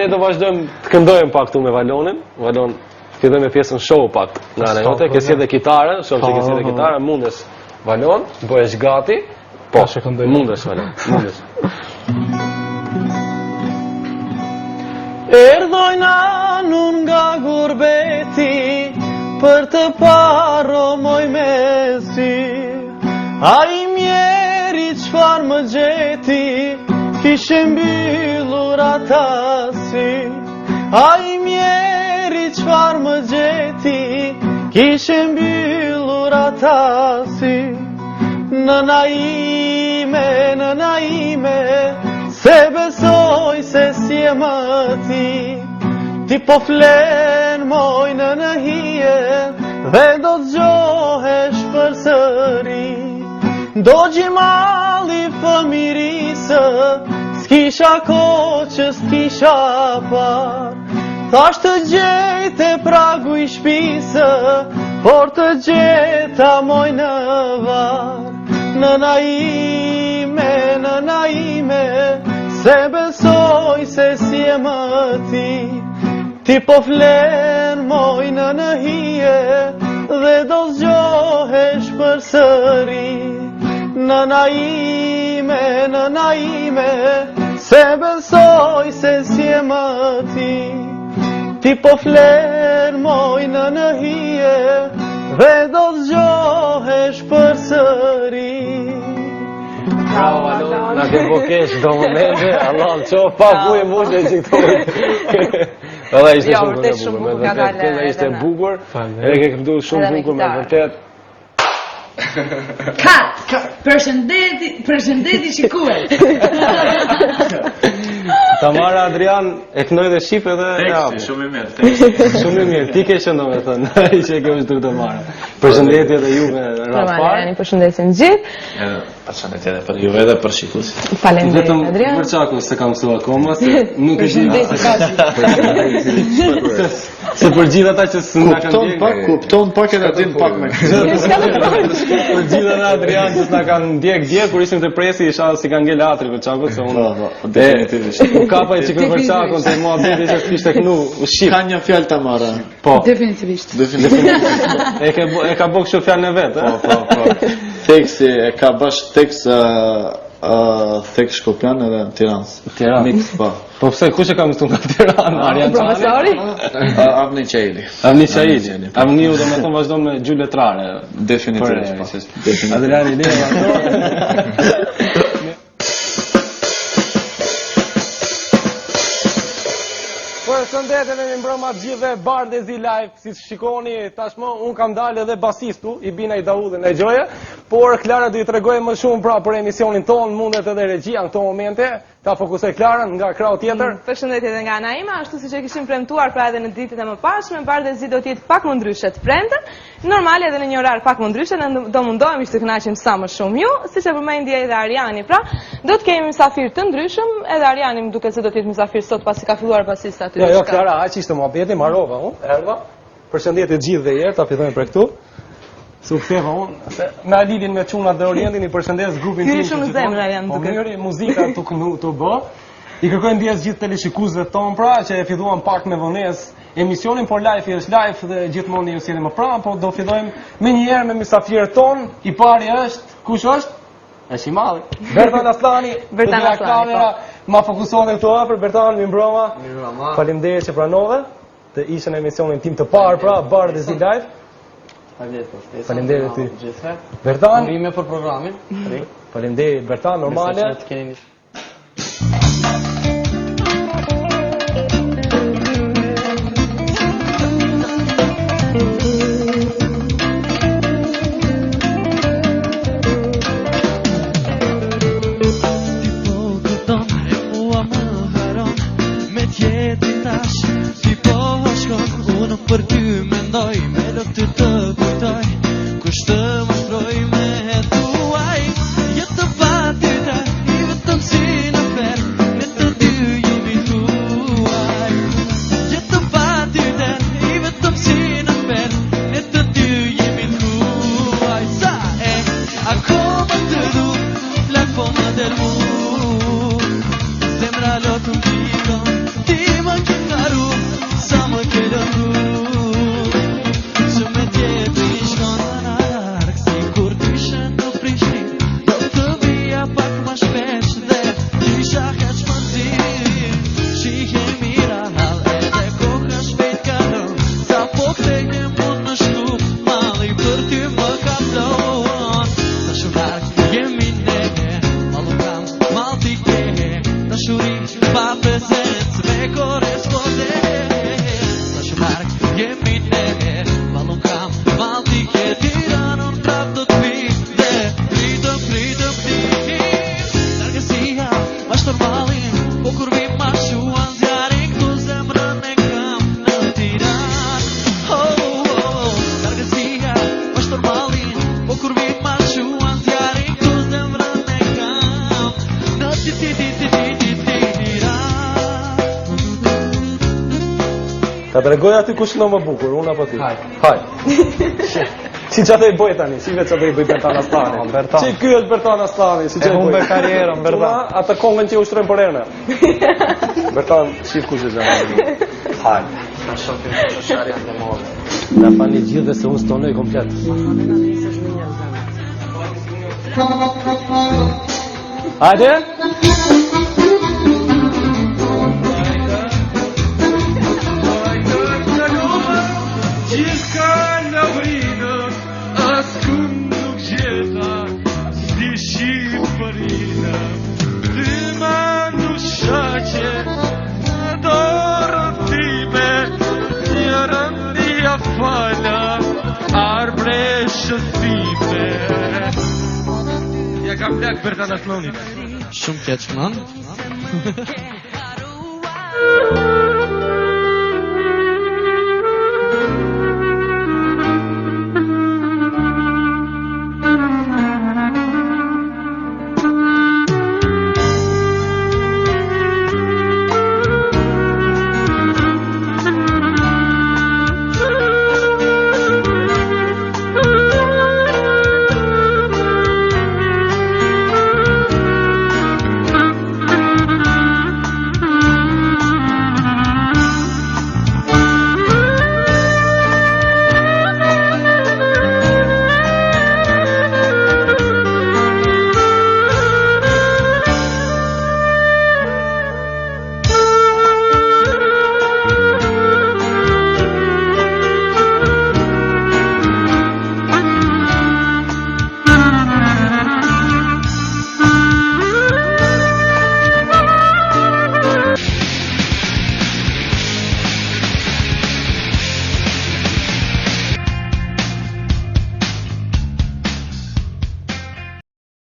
ne do vazhdojmë të këndojmë pak këtu me Valonin. Valon, fillojmë me pjesën show pak. Nga ana jote, ke sjellë kitarën, shoh se ke sjellë kitarën, mundesh Valon, bëhesh gati. Po, mundesh Valon, mundesh. Erdhojna nun nga gurbeti për të parë moj me sy. Ai mjeri çfarë më gjeti, kishe mbyllur ata sy. Ai mjeri çfarë më gjeti, kishe mbyllur ata sy. Nëna ime, se besoj se si e më ti. Ti po flen moj në hije, dhe do të gjohesh për sëri. Do gjimali fëmirisë, s'kisha koqë, s'kisha par. Thash të gjete pragu i shpisë, por të gjeta moj në var. Nëna ime, se besoj se si e më ti. Ti po flen moj në hije, dhe do zgjohesh për sëri. Nëna ime, se besoj se si e më ti. Ti po flen moj në hije, dhe do zgjohesh për sëri. Bravo, Valon, na ke bokesh do momente, Allah në qof, pa ku e mushe që këto. Edhe ishte shumë bukur, me vërtet, ishte bukur, edhe ke këndu shumë bukur, me vërtet. Kat! Përshëndeti shikues! Tamara Adrian e këndoj dhe shqip edhe teksti, shumë i mirë. Shumë i mirë, ti ke qenë me thënë, ai që e ke vështirë Tamara. Përshëndetje edhe juve Rafar. Përshëndetje në gjithë. Përshëndetje edhe për juve edhe për shikuesit. Faleminderit Adrian. Vetëm për çakun se kam mësuar akoma, se nuk e di. Se për gjithë ata që s'na kanë ndjek. Kupton pak edhe din pak me këtë. Për gjithë ata Adrian që s'na kanë ndjek kur ishim te presi isha si kanë ngel atri për çakun se unë Definitivisht. u kapa që për çakun te muhabeti që kishte kënu shqip. Ka një fjalë Tamara. Po. Definitivisht. E ka bëu kështu fjalën e vet, Po. Teksti e ka bash tekst tek Shkopian edhe Tiranë. Mix, po. Po pse kush e ka mësuar nga Tirana? Arjan Profesori? Avni Çaili. Avni Çaili. Avniu do të thonë vazhdon me gjuhë letrare. Definitivisht. Adriani Leva. Përshëndetje me mbrëma të gjithëve, Bardezi Live, si shikoni tashmë, unë kam dalë edhe basistu, i bina i Daudhe në gjoje, por Klara do i tregoj më shumë pra për emisionin tonë, mundet edhe regjia në këto momente, ta fokusoj Klarën nga krau tjetër. Përshëndetje edhe nga ana ime, ashtu siç e kishim premtuar pra edhe në ditët e mëparshme, Bardezi do të jetë pak më ndryshe të premten, normal edhe në një orar pak më ndryshe, ne do mundohemi të kënaqim sa më shumë ju, siç e përmendi edhe Ariani, pra, do të kemi mysafir të ndryshëm, edhe Ariani më duket se do të jetë mysafir sot pasi ka filluar basista aty. Jo, Klara, aq ishte muhabeti, marrova unë, erdha. Përshëndetje gjithë dhe herë, ta fillojmë për këtu. Se u ktheva unë, me Alidin me çunat dhe Orientin, i përshëndes grupin tim. Shumë zemra janë duke. duke. Po mirë, muzika tu kënu tu bë. I kërkoj ndjes gjithë teleshikuesve ton pra, që e filluan pak me vonesë emisionin, por live është live dhe gjithmonë ju sjellem më pranë, po do fillojmë me një herë me mysafirët ton. I pari është, kush është? Është i madh. Bertan Aslani, Bertan Aslani, kamera, ma fokusohen këtu afër, Bertan, mi mbroma. Faleminderit që pranove. Të ishte në emisionin tim të parë, pra, Bardezi Live. Faleminderit ty. Bertan, Rime për programin. faleminderit Bertan, normale. Për ty mendoj, me do ty të kujtoj, kush të më shtroj me tuaj. Jetë pa ty të, i vetëm si në fer, me të dy jemi tuaj. Jetë pa ty të, i vetëm si në fer, me të dy jemi tuaj. Sa e, akoma të du, flak po më dërmu, zemra lotë më bidon, ti më Ka tregoj aty kush në më bukur, unë apo ti? Haj. Si që të i bëj tani, si vetë që të i bëj Bertan Aslani. Që ky është Bertan Aslani, si që i bëj. E humbe karierën, Bertan. Atë kongën që ushtrojnë për erne. Bertan, shif kush e gjanë. Haj. Ka shokin të sharja të mëllë. Në fani gjithë dhe se unë stonoj komplet. Hajde? Gjithka në vrinë, askun nuk gjeta, si Shqipërinë. Ty ma nuk shaqe, në dorën time, njërën dhja fala, arbreshës time. Ja kam plak Bertan Aslonit. Shumë keq, man.